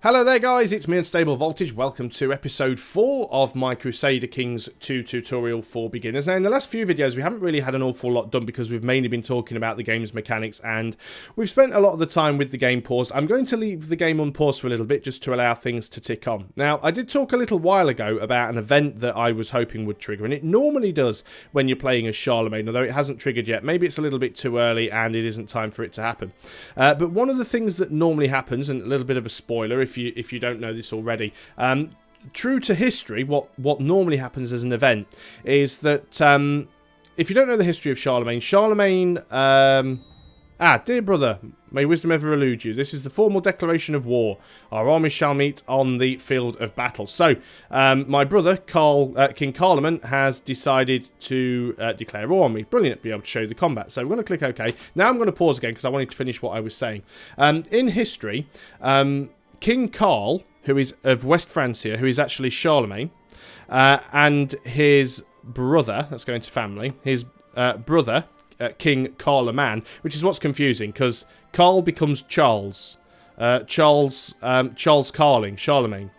Hello there guys, it's me Unstable Voltage. Welcome to episode 4 of my Crusader Kings 2 tutorial for beginners. Now in the last few videos we haven't really had an awful lot done because we've mainly been talking about the game's mechanics and we've spent a lot of the time with the game paused. I'm going to leave the game unpaused for a little bit just to allow things to tick on. Now I did talk a little while ago about an event that I was hoping would trigger, and it normally does when you're playing as Charlemagne, although it hasn't triggered yet. Maybe it's a little bit too early and it isn't time for it to happen. But one of the things that normally happens, and a little bit of a spoiler if you don't know this already, true to history, what normally happens as an event is that if you don't know the history of Charlemagne, dear brother, may wisdom ever elude you. This is the formal declaration of war. Our armies shall meet on the field of battle. So, my brother, King Charlemagne, has decided to declare war on me. Brilliant, be able to show you the combat. So, we're going to click OK. Now I'm going to pause again because I wanted to finish what I was saying. In history, King Carl, who is of West Francia, who is actually Charlemagne, and his brother, let's go into family, his brother, King Charlemagne, which is what's confusing, because Carl becomes Charles. Charles Carling, Charlemagne.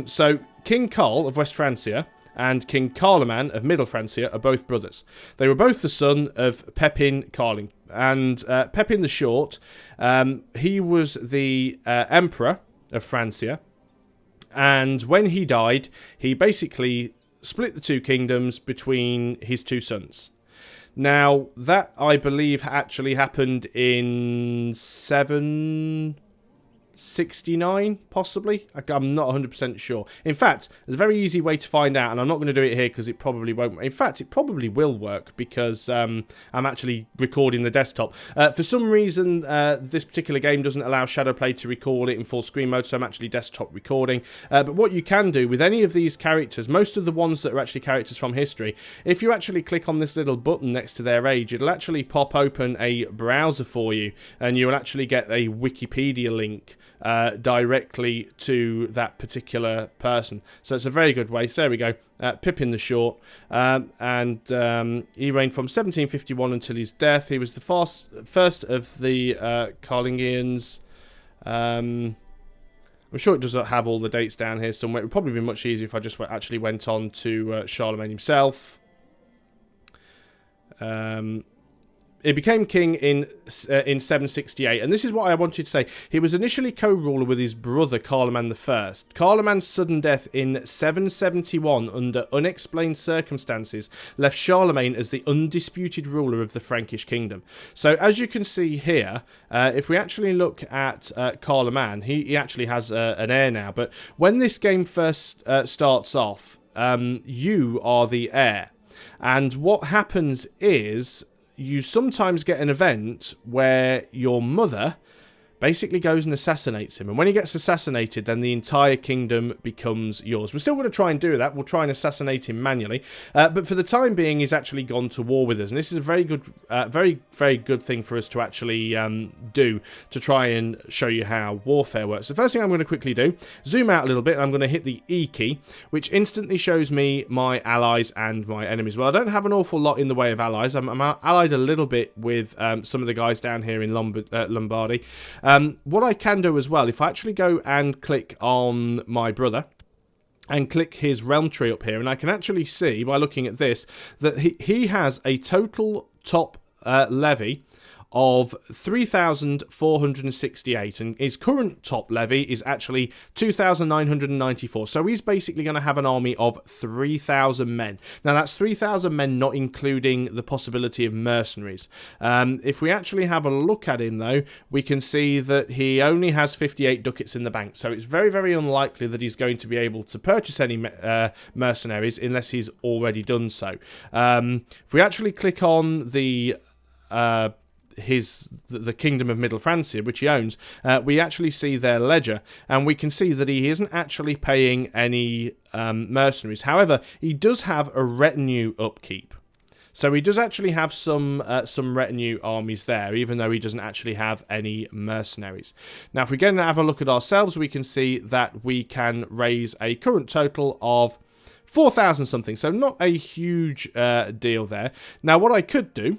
So King Carl of West Francia and King Charlemagne of Middle Francia are both brothers. They were both the son of Pepin Carling. And Pepin the Short, he was the emperor of Francia. And when he died, he basically split the two kingdoms between his two sons. Now, that, I believe, actually happened in 769, possibly. I'm not 100% sure. In fact, there's a very easy way to find out, and I'm not going to do it here because it probably won't. In fact, it probably will work because I'm actually recording the desktop. For some reason, this particular game doesn't allow Shadowplay to record it in full screen mode, so I'm actually desktop recording. But what you can do with any of these characters, most of the ones that are actually characters from history, if you actually click on this little button next to their age, it'll actually pop open a browser for you, and you will actually get a Wikipedia link directly to that particular person. So it's a very good way. So there we go. Pippin the Short, and he reigned from 1751 until his death. He was the first of the Carlingians. I'm sure it does not have all the dates down here somewhere. It would probably be much easier if I just actually went on to Charlemagne himself. He became king in 768, and this is what I wanted to say. He was initially co-ruler with his brother Charlemagne I. Charlemagne's sudden death in 771 under unexplained circumstances left Charlemagne as the undisputed ruler of the Frankish kingdom. So as you can see here, if we actually look at Charlemagne, he actually has an heir now, but when this game first starts off, you are the heir. And what happens is you sometimes get an event where your mother basically goes and assassinates him. And when he gets assassinated, then the entire kingdom becomes yours. We're still going to try and do that. We'll try and assassinate him manually. But for the time being, he's actually gone to war with us. And this is a very good, very good thing for us to actually do to try and show you how warfare works. The first thing I'm going to quickly do, zoom out a little bit, and I'm going to hit the E key, which instantly shows me my allies and my enemies. Well, I don't have an awful lot in the way of allies. I'm allied a little bit with some of the guys down here in Lombardy. What I can do as well, if I actually go and click on my brother and click his realm tree up here, and I can actually see by looking at this that he has a total top levy of 3,468, and his current top levy is actually 2,994. So he's basically going to have an army of 3,000 men. Now that's 3,000 men, not including the possibility of mercenaries. If we actually have a look at him, though, we can see that he only has 58 ducats in the bank. So it's very, very unlikely that he's going to be able to purchase any mercenaries unless he's already done so. If we actually click on the kingdom of Middle Francia, which he owns, we actually see their ledger, and we can see that he isn't actually paying any mercenaries. However, he does have a retinue upkeep. So he does actually have some retinue armies there, even though he doesn't actually have any mercenaries. Now, if we go and have a look at ourselves, we can see that we can raise a current total of 4,000 something. So not a huge deal there. Now, what I could do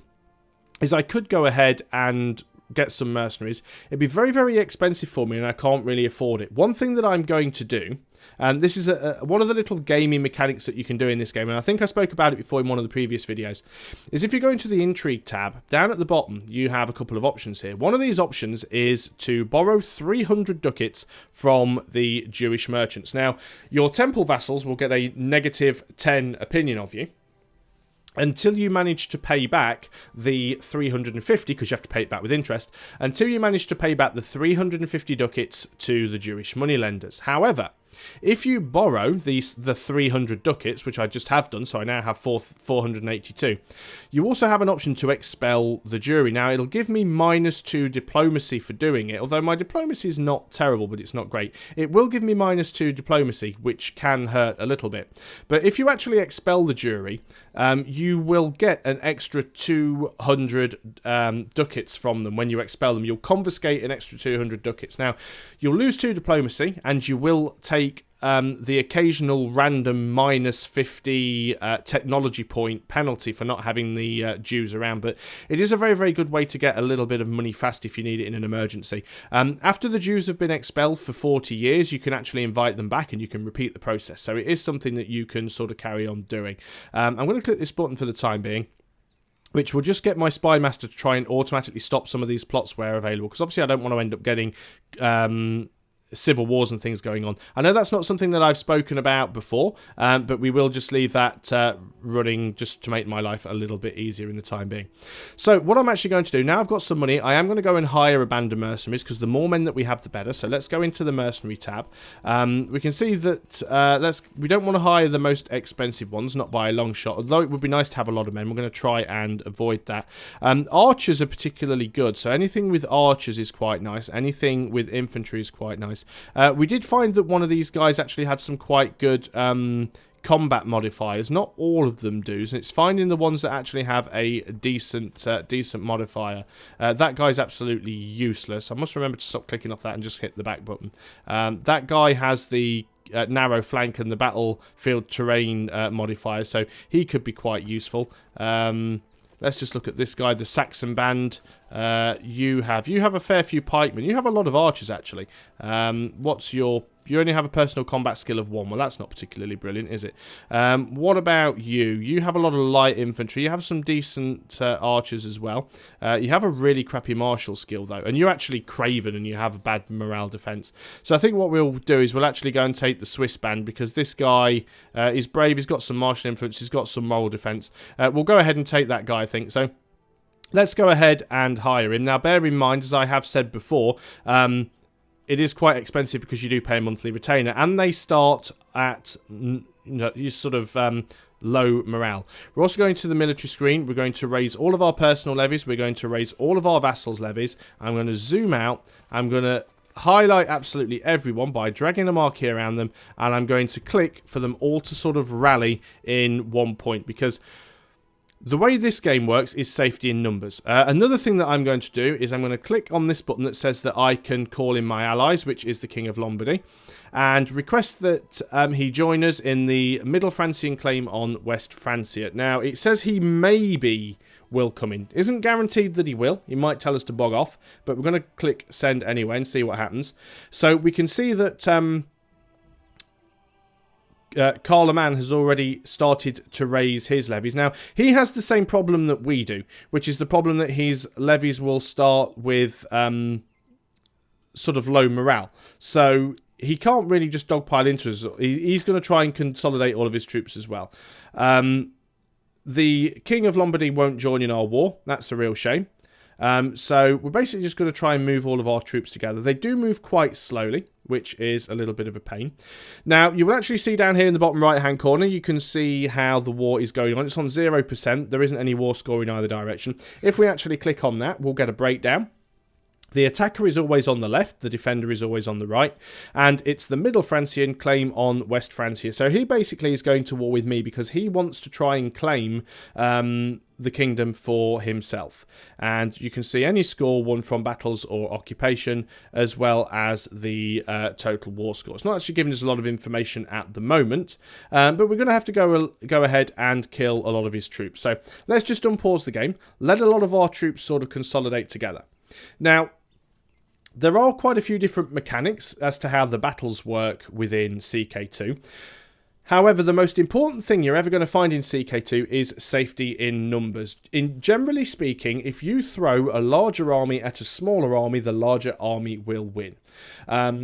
is I could go ahead and get some mercenaries. It'd be very, very expensive for me, and I can't really afford it. One thing that I'm going to do, and this is one of the little gaming mechanics that you can do in this game, and I think I spoke about it before in one of the previous videos, is if you go into the Intrigue tab, down at the bottom, you have a couple of options here. One of these options is to borrow 300 ducats from the Jewish merchants. Now, your temple vassals will get a -10 opinion of you until you manage to pay back the 350, because you have to pay it back with interest, until you manage to pay back the 350 ducats to the Jewish moneylenders. However, if you borrow the 300 ducats, which I just have done, so I now have 482, you also have an option to expel the jury. Now, it'll give me -2 diplomacy for doing it, although my diplomacy is not terrible, but it's not great. It will give me -2 diplomacy, which can hurt a little bit. But if you actually expel the jury, you will get an extra 200 ducats from them when you expel them. You'll confiscate an extra 200 ducats. Now, you'll lose 2 diplomacy, and you will take the occasional random -50 technology point penalty for not having the Jews around, but it is a very, very good way to get a little bit of money fast if you need it in an emergency. After the Jews have been expelled for 40 years, you can actually invite them back and you can repeat the process, so it is something that you can sort of carry on doing. I'm going to click this button for the time being, which will just get my spy master to try and automatically stop some of these plots where available, because obviously I don't want to end up getting civil wars and things going on. I know that's not something that I've spoken about before, but we will just leave that running just to make my life a little bit easier in the time being. So what I'm actually going to do, now I've got some money, I am going to go and hire a band of mercenaries, because the more men that we have, the better. So let's go into the mercenary tab. We can see that we don't want to hire the most expensive ones, not by a long shot, although it would be nice to have a lot of men. We're going to try and avoid that. Archers are particularly good, so anything with archers is quite nice. Anything with infantry is quite nice. We did find that one of these guys actually had some quite good combat modifiers. Not all of them do, and it's finding the ones that actually have a decent modifier. That guy's absolutely useless. I must remember to stop clicking off that and just hit the back button. That guy has the narrow flank and the battlefield terrain modifier, so he could be quite useful. Let's just look at this guy, the Saxon band. You have a fair few pikemen. You have a lot of archers, actually. You only have a personal combat skill of 1. Well, that's not particularly brilliant, is it? What about you? You have a lot of light infantry. You have some decent archers as well. You have a really crappy martial skill, though. And you're actually craven and you have a bad morale defense. So I think what we'll do is we'll actually go and take the Swiss band, because this guy is brave. He's got some martial influence. He's got some moral defense. We'll go ahead and take that guy, I think. So let's go ahead and hire him. Now, bear in mind, as I have said before, it is quite expensive because you do pay a monthly retainer, and they start at sort of low morale. We're also going to the military screen. We're going to raise all of our personal levies. We're going to raise all of our vassals' levies. I'm going to zoom out. I'm going to highlight absolutely everyone by dragging a marquee around them, and I'm going to click for them all to sort of rally in one point, because the way this game works is safety in numbers. Another thing that I'm going to do is I'm going to click on this button that says that I can call in my allies, which is the King of Lombardy, and request that he join us in the Middle Francian claim on West Francia. Now, it says he maybe will come in. Isn't guaranteed that he will. He might tell us to bog off, but we're going to click send anyway and see what happens. So we can see that Charlemagne has already started to raise his levies. Now, he has the same problem that we do, which is the problem that his levies will start with sort of low morale. So he can't really just dogpile into us. He's going to try and consolidate all of his troops as well. The King of Lombardy won't join in our war. That's a real shame. So we're basically just going to try and move all of our troops together. They do move quite slowly, which is a little bit of a pain. Now, you will actually see down here in the bottom right-hand corner, you can see how the war is going on. It's on 0%. There isn't any war score in either direction. If we actually click on that, we'll get a breakdown. The attacker is always on the left, the defender is always on the right, and it's the Middle Francian claim on West Francia. So he basically is going to war with me because he wants to try and claim the kingdom for himself. And you can see any score won from battles or occupation, as well as the total war score. It's not actually giving us a lot of information at the moment, but we're going to have to go ahead and kill a lot of his troops. So let's just unpause the game, let a lot of our troops sort of consolidate together. Now, there are quite a few different mechanics as to how the battles work within CK2. However, the most important thing you're ever going to find in CK2 is safety in numbers. Generally speaking, if you throw a larger army at a smaller army, the larger army will win.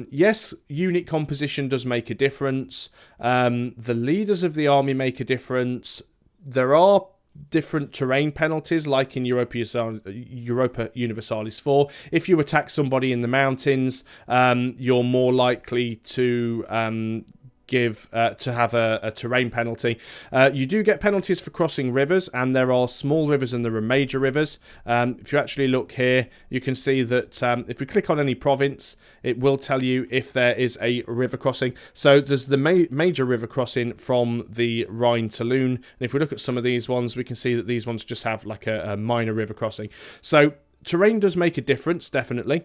Yes, unit composition does make a difference. The leaders of the army make a difference. There are different terrain penalties, like in Europa Universalis 4. If you attack somebody in the mountains, you're more likely to have a terrain penalty. You do get penalties for crossing rivers, and there are small rivers and there are major rivers. If you actually look here, you can see that if we click on any province, it will tell you if there is a river crossing. So there's the major river crossing from the Rhine to Loon, and if we look at some of these ones, we can see that these ones just have like a minor river crossing. So terrain does make a difference, definitely.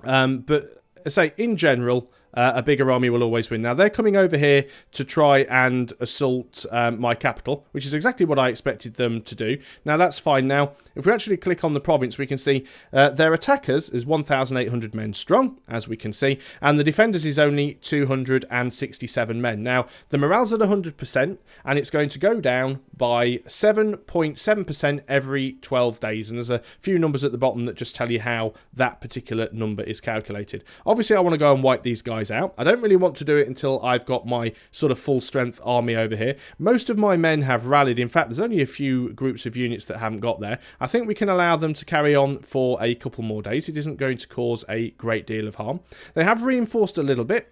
But I say, in general, a bigger army will always win. Now, they're coming over here to try and assault my capital, which is exactly what I expected them to do. Now, that's fine. Now, if we actually click on the province, we can see their attackers is 1,800 men strong, as we can see, and the defenders is only 267 men. Now, the morale's at 100%, and it's going to go down by 7.7% every 12 days. And there's a few numbers at the bottom that just tell you how that particular number is calculated. Obviously, I want to go and wipe these guys out. I don't really want to do it until I've got my sort of full strength army over here. Most of my men have rallied. In fact, there's only a few groups of units that haven't got there. I think we can allow them to carry on for a couple more days. It isn't going to cause a great deal of harm. They have reinforced a little bit,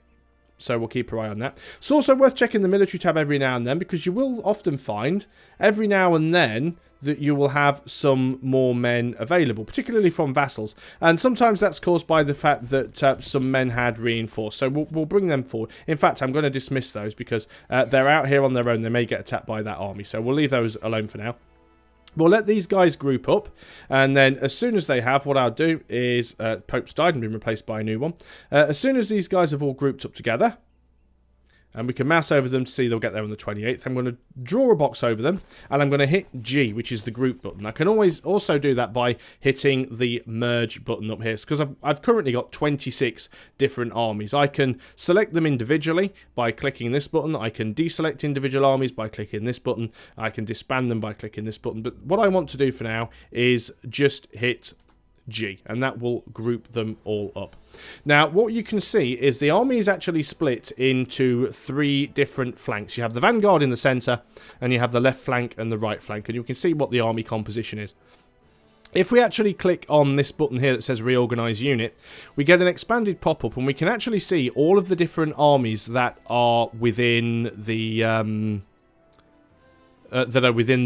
so we'll keep our eye on that. It's also worth checking the military tab every now and then, because you will often find every now and then that you will have some more men available, particularly from vassals. And sometimes that's caused by the fact that some men had reinforced. So we'll bring them forward. In fact, I'm going to dismiss those because they're out here on their own. They may get attacked by that army. So we'll leave those alone for now. We'll let these guys group up, and then as soon as they have, what I'll do is Pope's died and been replaced by a new one. As soon as these guys have all grouped up together, and we can mouse over them to see they'll get there on the 28th. I'm going to draw a box over them, and I'm going to hit G, which is the group button. I can always also do that by hitting the merge button up here, because I've currently got 26 different armies. I can select them individually by clicking this button. I can deselect individual armies by clicking this button. I can disband them by clicking this button. But what I want to do for now is just hit G, and that will group them all up. Now, what you can see is the army is actually split into 3 different flanks. You have the vanguard in the centre, and you have the left flank and the right flank, and you can see what the army composition is. If we actually click on this button here that says reorganize unit, we get an expanded pop-up, and we can actually see all of the different armies that are within the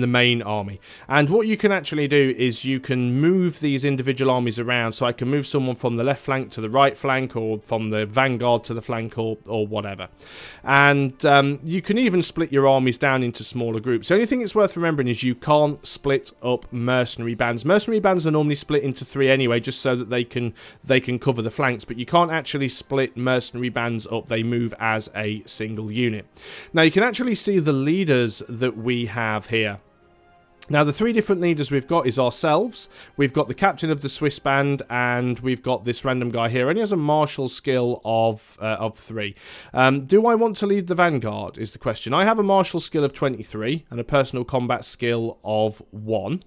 main army. And what you can actually do is you can move these individual armies around. So I can move someone from the left flank to the right flank, or from the vanguard to the flank, or whatever. And you can even split your armies down into smaller groups. The only thing it's worth remembering is you can't split up mercenary bands. Mercenary bands are normally split into 3 anyway, just so that they can cover the flanks, but you can't actually split mercenary bands up. They move as a single unit. Now, you can actually see the leaders that we have here. Now, the 3 different leaders we've got is ourselves, we've got the captain of the Swiss band, and we've got this random guy here. And he has a martial skill of 3. Do I want to lead the vanguard is the question. I have a martial skill of 23 and a personal combat skill of 1.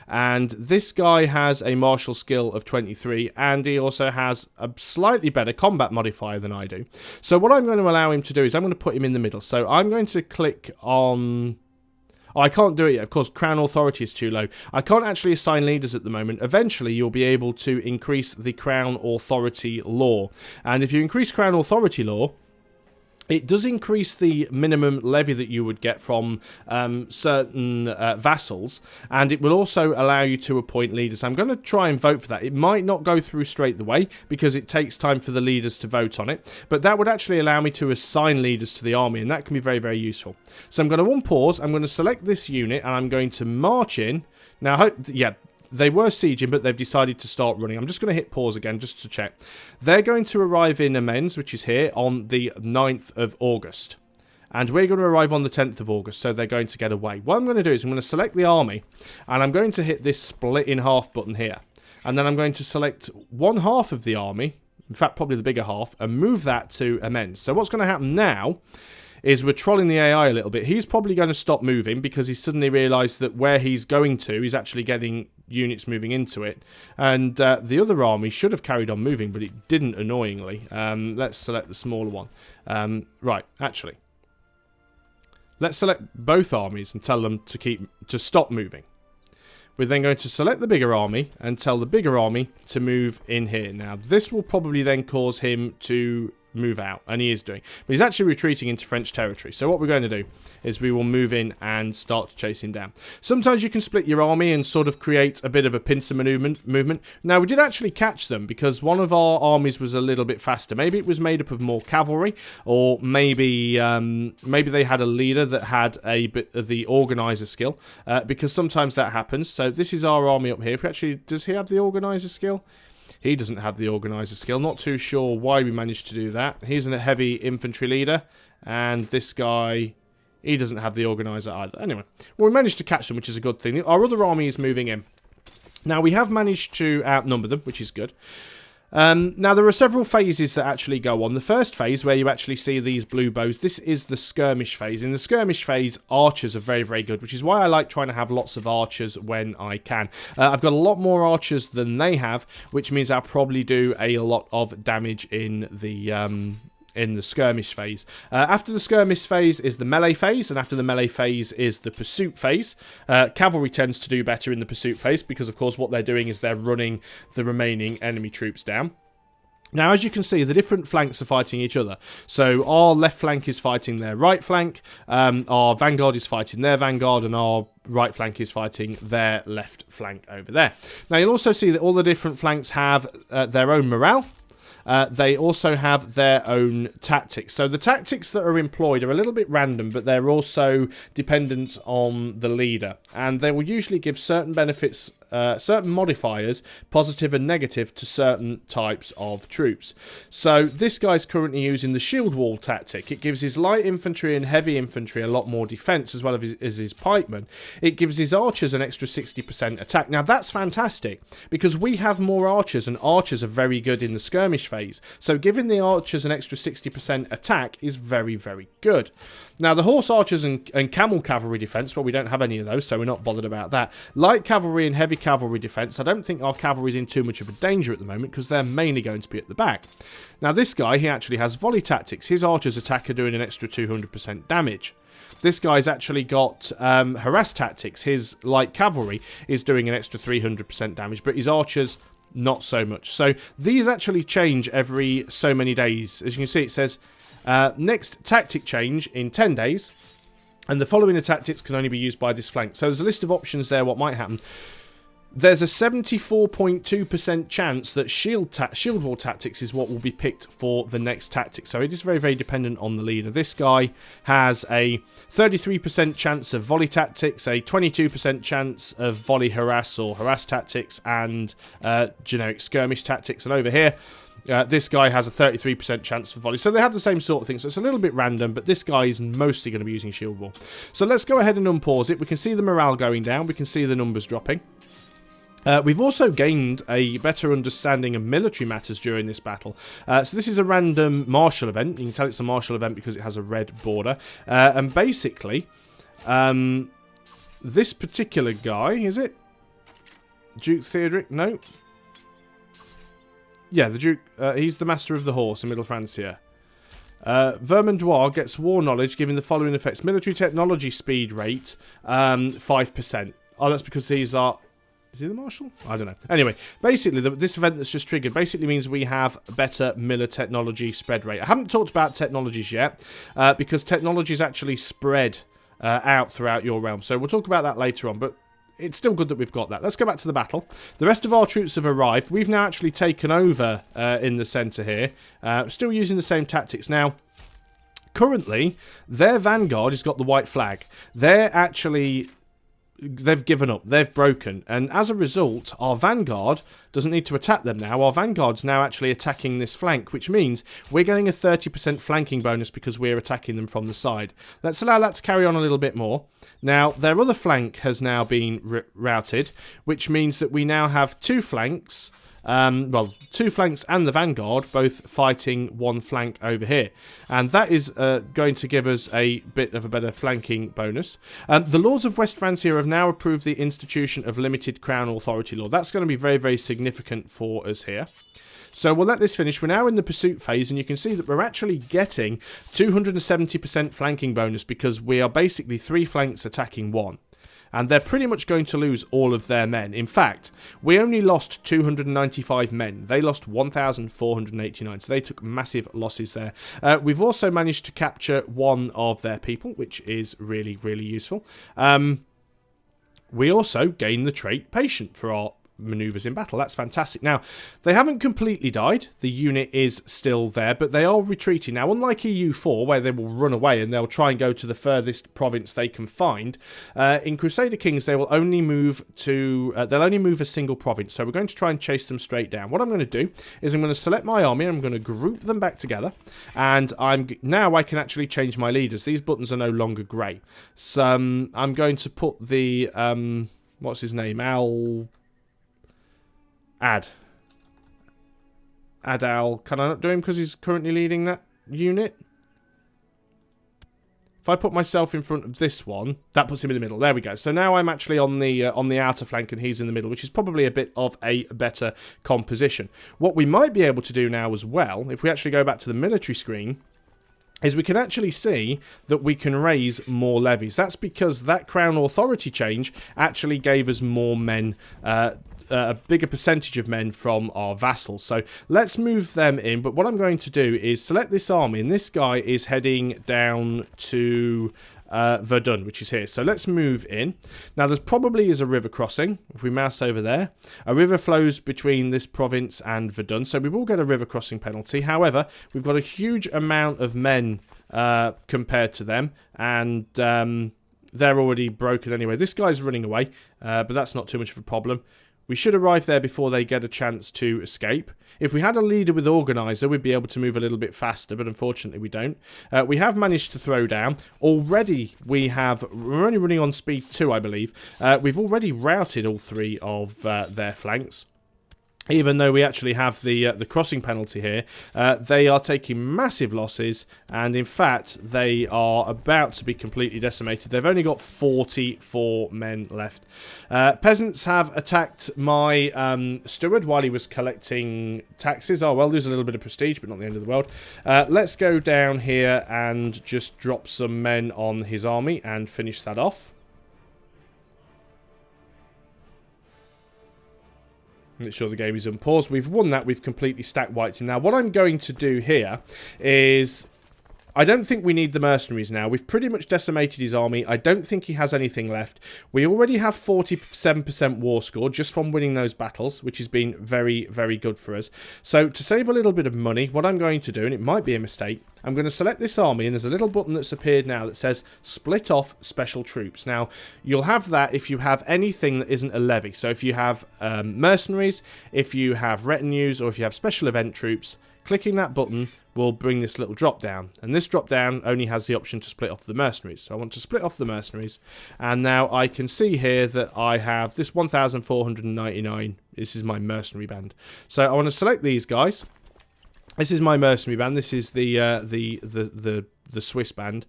And this guy has a martial skill of 23, and he also has a slightly better combat modifier than I do. So what I'm going to allow him to do is I'm going to put him in the middle. So I'm going to click on... Oh, I can't do it yet. Of course, Crown Authority is too low. I can't actually assign leaders at the moment. Eventually, you'll be able to increase the Crown Authority law. And if you increase Crown Authority law, it does increase the minimum levy that you would get from certain vassals, and it will also allow you to appoint leaders. I'm going to try and vote for that. It might not go through straight away because it takes time for the leaders to vote on it, but that would actually allow me to assign leaders to the army, and that can be very, very useful. So I'm going to unpause, I'm going to select this unit, and I'm going to march in. Now, yeah, they were sieging, but they've decided to start running. I'm just going to hit pause again just to check. They're going to arrive in Amenz, which is here, on the 9th of August. And we're going to arrive on the 10th of August, so they're going to get away. What I'm going to do is I'm going to select the army, and I'm going to hit this split in half button here. And then I'm going to select one half of the army, in fact probably the bigger half, and move that to immense. So what's going to happen now is we're trolling the AI a little bit. He's probably going to stop moving because he's suddenly realised that where he's going to, he's actually getting units moving into it. And the other army should have carried on moving, but it didn't, annoyingly. Let's select the smaller one. Right, actually. Let's select both armies and tell them to stop moving. We're then going to select the bigger army and tell the bigger army to move in here. Now, this will probably then cause him to move out, and he is doing. But he's actually retreating into French territory. So what we're going to do is we will move in and start to chase him down. Sometimes you can split your army and sort of create a bit of a pincer movement. Now, we did actually catch them because one of our armies was a little bit faster. Maybe it was made up of more cavalry, or maybe they had a leader that had a bit of the organizer skill, because sometimes that happens. So this is our army up here. Does he have the organizer skill? He doesn't have the organizer skill. Not too sure why we managed to do that. He's a heavy infantry leader, and this guy, he doesn't have the organizer either. Anyway, well, we managed to catch them, which is a good thing. Our other army is moving in. Now, we have managed to outnumber them, which is good. Now, there are several phases that actually go on. The first phase, where you actually see these blue bows, this is the skirmish phase. In the skirmish phase, archers are very, very good, which is why I like trying to have lots of archers when I can. I've got a lot more archers than they have, which means I'll probably do a lot of damage in the skirmish phase. After the skirmish phase is the melee phase, and after the melee phase is the pursuit phase. Cavalry tends to do better in the pursuit phase because, of course, what they're doing is they're running the remaining enemy troops down. Now, as you can see, the different flanks are fighting each other. So our left flank is fighting their right flank, our vanguard is fighting their vanguard, and our right flank is fighting their left flank over there. Now, you'll also see that all the different flanks have their own morale. They also have their own tactics. So the tactics that are employed are a little bit random, but they're also dependent on the leader. And they will usually give certain benefits, certain modifiers, positive and negative, to certain types of troops. So this guy's currently using the shield wall tactic. It gives his light infantry and heavy infantry a lot more defense, as well as his pikemen. It gives his archers an extra 60% attack. Now that's fantastic, because we have more archers, and archers are very good in the skirmish phase. So giving the archers an extra 60% attack is very, very good. Now, the horse archers and camel cavalry defense, well, we don't have any of those, so we're not bothered about that. Light cavalry and heavy cavalry defense, I don't think our cavalry's in too much of a danger at the moment, because they're mainly going to be at the back. Now, this guy, he actually has volley tactics. His archers attack are doing an extra 200% damage. This guy's actually got harass tactics. His light cavalry is doing an extra 300% damage, but his archers, not so much. So these actually change every so many days. As you can see, it says next tactic change in 10 days, and the following tactics can only be used by this flank. So there's a list of options there what might happen. There's a 74.2% chance that shield wall tactics is what will be picked for the next tactic. So it is very, very dependent on the leader. This guy has a 33% chance of volley tactics, a 22% chance of volley harass or harass tactics, and generic skirmish tactics. And over here, this guy has a 33% chance for volley. So they have the same sort of thing. So it's a little bit random, but this guy is mostly going to be using shield wall. So let's go ahead and unpause it. We can see the morale going down. We can see the numbers dropping. We've also gained a better understanding of military matters during this battle. So this is a random martial event. You can tell it's a martial event because it has a red border. And basically, this particular guy, is it? Duke Theodoric? No. Yeah, the Duke, he's the master of the horse in Middle Francia. Vermandois gets war knowledge, giving the following effects. Military technology speed rate, 5%. Oh, that's because he's our... Is he the marshal? I don't know. Anyway, basically, this event that's just triggered basically means we have better miller technology spread rate. I haven't talked about technologies yet, because technologies actually spread out throughout your realm. So we'll talk about that later on, but it's still good that we've got that. Let's go back to the battle. The rest of our troops have arrived. We've now actually taken over in the centre here. Still using the same tactics. Now, currently, their vanguard has got the white flag. They're actually they've given up. They've broken. And as a result, our vanguard doesn't need to attack them now. Our vanguard's now actually attacking this flank, which means we're getting a 30% flanking bonus because we're attacking them from the side. Let's allow that to carry on a little bit more. Now, their other flank has now been routed, which means that we now have two flanks. Well, two flanks and the vanguard both fighting one flank over here, and that is going to give us a bit of a better flanking bonus. The Lords of West Francia have now approved the institution of limited crown authority law. That's going to be very, very significant for us here. So we'll let this finish. We're now in the pursuit phase, and you can see that we're actually getting 270% flanking bonus because we are basically 3 flanks attacking 1. And they're pretty much going to lose all of their men. In fact, we only lost 295 men. They lost 1,489, so they took massive losses there. We've also managed to capture one of their people, which is really, really useful. We also gain the trait Patient for our maneuvers in battle. That's fantastic. Now, they haven't completely died. The unit is still there, but they are retreating. Now, unlike EU4, where they will run away and they'll try and go to the furthest province they can find, in Crusader Kings, they will only move to, they'll only move a single province. So we're going to try and chase them straight down. What I'm going to do is I'm going to select my army, and I'm going to group them back together, and now I can actually change my leaders. These buttons are no longer grey. So I'm going to put the, what's his name? Adal. Can I not do him because he's currently leading that unit? If I put myself in front of this one, that puts him in the middle. There we go. So now I'm actually on the outer flank and he's in the middle, which is probably a bit of a better composition. What we might be able to do now as well, if we actually go back to the military screen, is we can actually see that we can raise more levies. That's because that crown authority change actually gave us more men, a bigger percentage of men from our vassals. So let's move them in. But what I'm going to do is select this army, and this guy is heading down to Verdun, which is here. So let's move in. Now, there's probably is a river crossing. If we mouse over there, a river flows between this province and Verdun, so we will get a river crossing penalty. However, we've got a huge amount of men compared to them, and they're already broken anyway. This guy's running away, but that's not too much of a problem. We should arrive there before they get a chance to escape. If we had a leader with organizer, we'd be able to move a little bit faster, but unfortunately we don't. We have managed to throw down. Already we're only running on speed 2, I believe. We've already routed all 3 of their flanks. Even though we actually have the crossing penalty here, they are taking massive losses, and in fact, they are about to be completely decimated. They've only got 44 men left. Peasants have attacked my steward while he was collecting taxes. Oh, well, there's a little bit of prestige, but not the end of the world. Let's go down here and just drop some men on his army and finish that off. Make sure the game is unpaused. We've won that. We've completely stack-wiped him. Now, what I'm going to do here is I don't think we need the mercenaries now. We've pretty much decimated his army. I don't think he has anything left. We already have 47% war score just from winning those battles, which has been very, very good for us. So to save a little bit of money, what I'm going to do, and it might be a mistake, I'm going to select this army, and there's a little button that's appeared now that says split off special troops. Now, you'll have that if you have anything that isn't a levy. So if you have mercenaries, if you have retinues, or if you have special event troops, clicking that button will bring this little drop down, and this drop down only has the option to split off the mercenaries. So I want to split off the mercenaries, and now I can see here that I have this 1,499. This is my mercenary band. So I want to select these guys. This is my mercenary band. This is the Swiss band.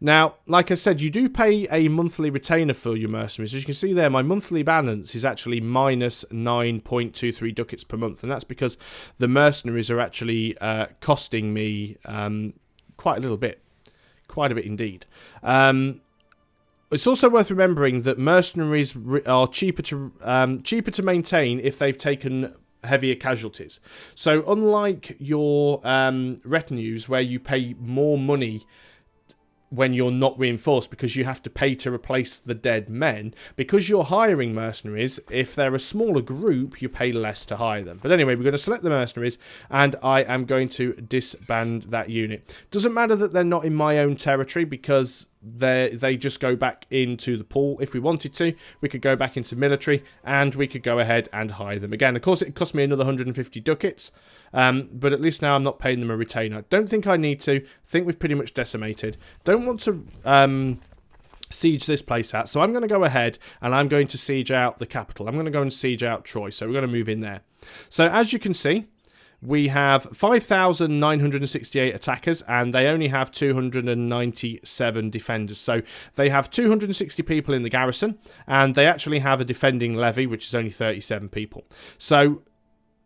Now, like I said, you do pay a monthly retainer for your mercenaries. As you can see there, my monthly balance is actually minus 9.23 ducats per month, and that's because the mercenaries are actually costing me quite a little bit. Quite a bit indeed. It's also worth remembering that mercenaries are cheaper to maintain if they've taken heavier casualties. So unlike your retinues, where you pay more money when you're not reinforced because you have to pay to replace the dead men, because you're hiring mercenaries, if they're a smaller group, you pay less to hire them. But anyway, we're going to select the mercenaries, and I am going to disband that unit. Doesn't matter that they're not in my own territory, because they just go back into the pool. If we wanted to, we could go back into military, and we could go ahead and hire them again. Of course, it cost me another 150 ducats, but at least now I'm not paying them a retainer. Don't think I need to. Think we've pretty much decimated. Don't want to siege this place out, so I'm going to go ahead and I'm going to siege out the capital. I'm going to go and siege out Troy, so we're going to move in there. So as you can see, we have 5,968 attackers, and they only have 297 defenders. So they have 260 people in the garrison, and they actually have a defending levy, which is only 37 people. So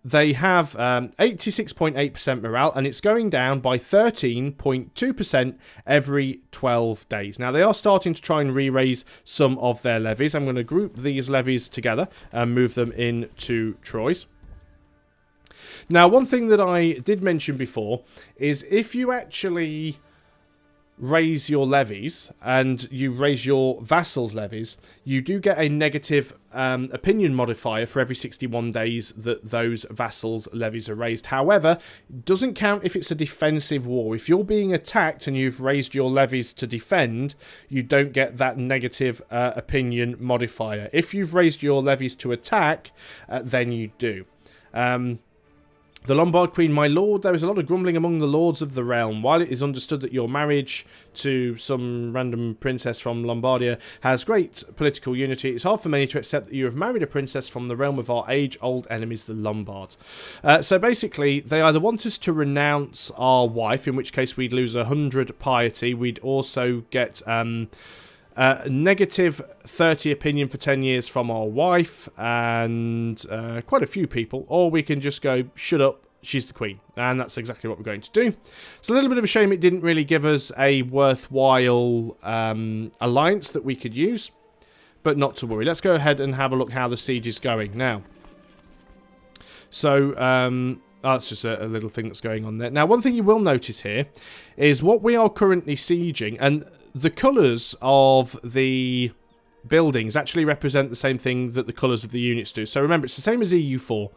they have 86.8% morale, and it's going down by 13.2% every 12 days. Now, they are starting to try and re-raise some of their levies. I'm going to group these levies together and move them into Troy's. Now, one thing that I did mention before is if you actually raise your levies and you raise your vassals' levies, you do get a negative opinion modifier for every 61 days that those vassals' levies are raised. However, it doesn't count if it's a defensive war. If you're being attacked and you've raised your levies to defend, you don't get that negative opinion modifier. If you've raised your levies to attack, then you do. The Lombard Queen, my lord, there is a lot of grumbling among the lords of the realm. While it is understood that your marriage to some random princess from Lombardia has great political unity, it's hard for many to accept that you have married a princess from the realm of our age-old enemies, the Lombards. So basically, they either want us to renounce our wife, in which case we'd lose 100 piety. We'd also get negative 30 opinion for 10 years from our wife, and quite a few people, or we can just go, shut up, she's the queen. And that's exactly what we're going to do. It's a little bit of a shame it didn't really give us a worthwhile alliance that we could use, but not to worry. Let's go ahead and have a look how the siege is going now. So that's just a little thing that's going on there. Now, one thing you will notice here is what we are currently sieging, and the colours of the buildings actually represent the same thing that the colours of the units do. So remember, it's the same as EU4.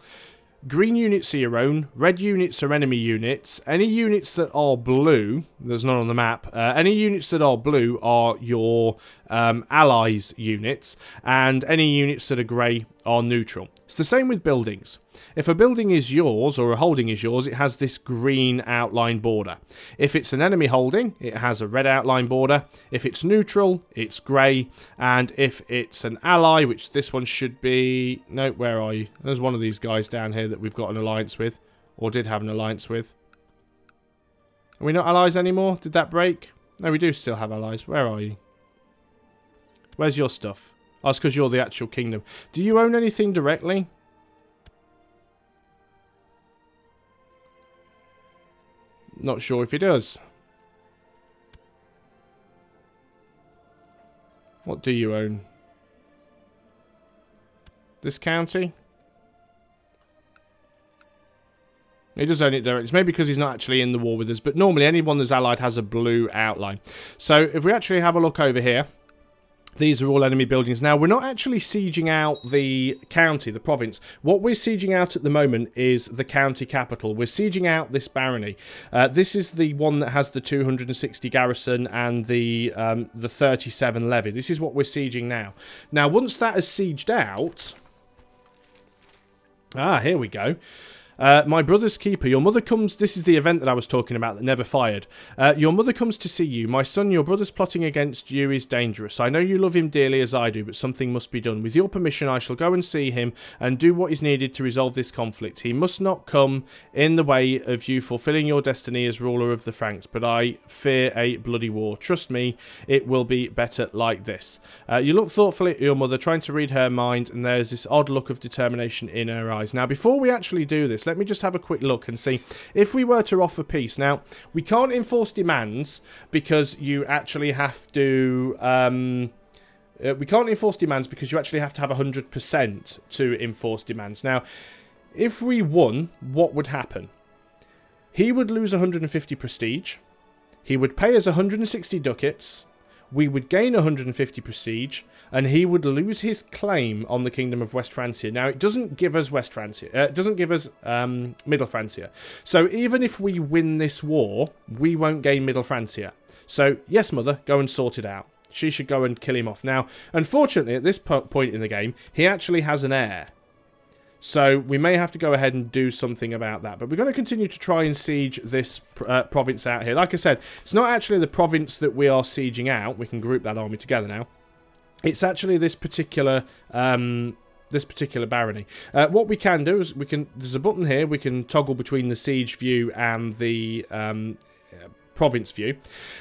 Green units are your own, red units are enemy units. Any units that are blue, there's none on the map, any units that are blue are your allies units, and any units that are grey are neutral. It's the same with buildings. If a building is yours, or a holding is yours, it has this green outline border. If it's an enemy holding, it has a red outline border. If it's neutral, it's grey. And if it's an ally, which this one should be... No, where are you? There's one of these guys down here that we've got an alliance with, or did have an alliance with. Are we not allies anymore? Did that break? No, we do still have allies. Where are you? Where's your stuff? Oh, it's because you're the actual kingdom. Do you own anything directly? Not sure if he does. What do you own? This county? He does own it directly. It's maybe because he's not actually in the war with us, but normally anyone that's allied has a blue outline. So if we actually have a look over here, these are all enemy buildings. Now, we're not actually sieging out the county, the province. What we're sieging out at the moment is the county capital. We're sieging out this barony. This is the one that has the 260 garrison and the 37 levy. This is what we're sieging now. Now, once that is sieged out... Ah, here we go. My brother's keeper, your mother comes... This is the event that I was talking about that never fired. Your mother comes to see you. My son, your brother's plotting against you is dangerous. I know you love him dearly as I do, but something must be done. With your permission, I shall go and see him and do what is needed to resolve this conflict. He must not come in the way of you fulfilling your destiny as ruler of the Franks, but I fear a bloody war. Trust me, it will be better like this. You look thoughtfully at your mother, trying to read her mind, and there's this odd look of determination in her eyes. Now, before we actually do this, let me just have a quick look and see if we were to offer peace. Now, we can't enforce demands because you actually have to... we can't enforce demands because you actually have to have 100% to enforce demands. Now, if we won, what would happen? He would lose 150 prestige. He would pay us 160 ducats. We would gain 150 prestige, and he would lose his claim on the Kingdom of West Francia. Now, it doesn't give us West Francia. It doesn't give us Middle Francia. So even if we win this war, we won't gain Middle Francia. So, yes, mother, go and sort it out. She should go and kill him off. Now, unfortunately, at this point in the game, he actually has an heir. So we may have to go ahead and do something about that. But we're going to continue to try and siege this province out here. Like I said, it's not actually the province that we are sieging out. We can group that army together now. It's actually this particular barony. What we can do is there's a button here. We can toggle between the siege view and the province view,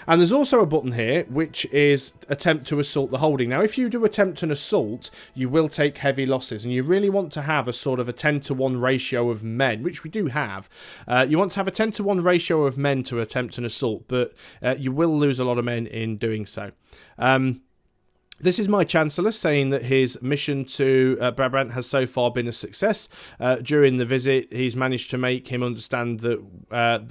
and there's also a button here which is attempt to assault the holding. Now, if you do attempt an assault, you will take heavy losses, and you really want to have a sort of a 10-to-1 ratio of men, which we do have. You want to have a 10-to-1 ratio of men to attempt an assault, but you will lose a lot of men in doing so. This is my Chancellor saying that his mission to Brabant has so far been a success. During the visit, he's managed to make him understand that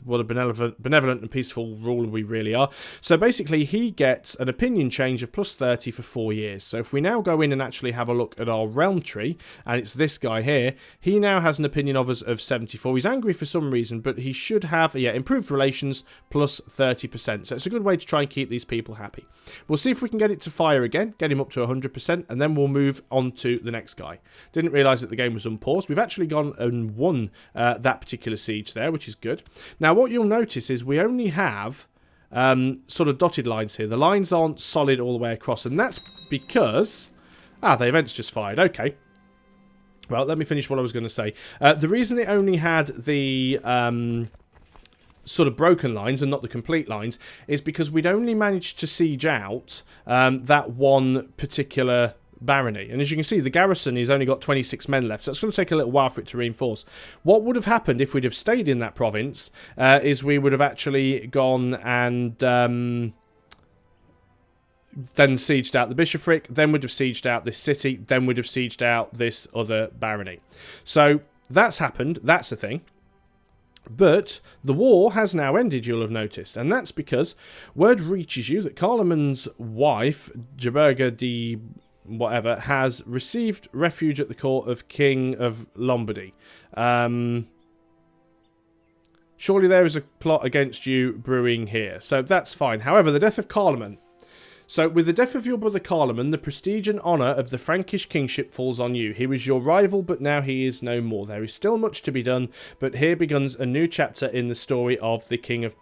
what a benevolent and peaceful ruler we really are. So basically, he gets an opinion change of +30 for 4 years. So if we now go in and actually have a look at our realm tree, and it's this guy here, he now has an opinion of us of 74. He's angry for some reason, but he should have, improved relations +30%. So it's a good way to try and keep these people happy. We'll see if we can get it to fire again. Get him up to 100%, and then we'll move on to the next guy. Didn't realise that the game was unpaused. We've actually gone and won that particular siege there, which is good. Now, what you'll notice is we only have sort of dotted lines here. The lines aren't solid all the way across, and that's because... the event's just fired. Okay. Well, let me finish what I was going to say. The reason it only had the... sort of broken lines and not the complete lines is because we'd only managed to siege out that one particular barony. And as you can see, the garrison has only got 26 men left, so it's going to take a little while for it to reinforce. What would have happened if we'd have stayed in that province is we would have actually gone and then sieged out the bishopric, then would have sieged out this city, then would have sieged out this other barony. So that's happened, that's a thing. But the war has now ended, you'll have noticed, and that's because word reaches you that Carloman's wife, Gerberga de whatever, has received refuge at the court of King of Lombardy. Surely there is a plot against you brewing here, so that's fine. However, the death of Carloman. So, with the death of your brother Carloman, the prestige and honour of the Frankish kingship falls on you. He was your rival, but now he is no more. There is still much to be done, but here begins a new chapter in the story of the King of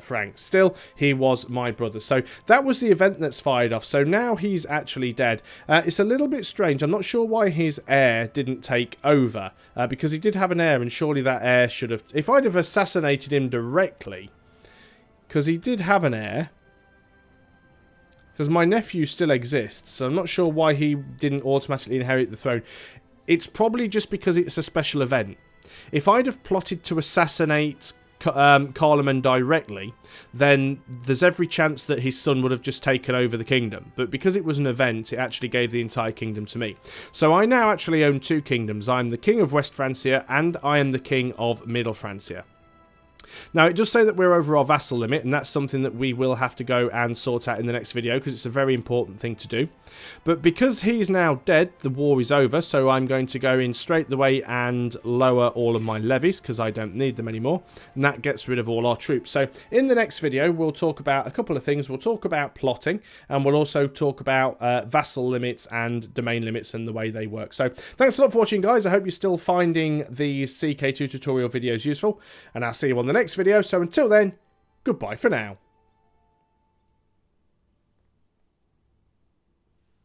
Franks. Still, he was my brother. So, that was the event that's fired off. So, now he's actually dead. It's a little bit strange. I'm not sure why his heir didn't take over, because he did have an heir, and surely that heir should have... If I'd have assassinated him directly, because he did have an heir... Because my nephew still exists, so I'm not sure why he didn't automatically inherit the throne. It's probably just because it's a special event. If I'd have plotted to assassinate Carloman directly, then there's every chance that his son would have just taken over the kingdom. But because it was an event, it actually gave the entire kingdom to me. So I now actually own 2 kingdoms. I'm the King of West Francia, and I am the King of Middle Francia. Now, it does say that we're over our vassal limit, and that's something that we will have to go and sort out in the next video, because it's a very important thing to do. But because he's now dead, the war is over, so I'm going to go in straight the way and lower all of my levies, because I don't need them anymore, and that gets rid of all our troops. So, in the next video, we'll talk about a couple of things. We'll talk about plotting, and we'll also talk about vassal limits and domain limits and the way they work. So, thanks a lot for watching, guys. I hope you're still finding these CK2 tutorial videos useful, and I'll see you on the next video. So until then, goodbye for now.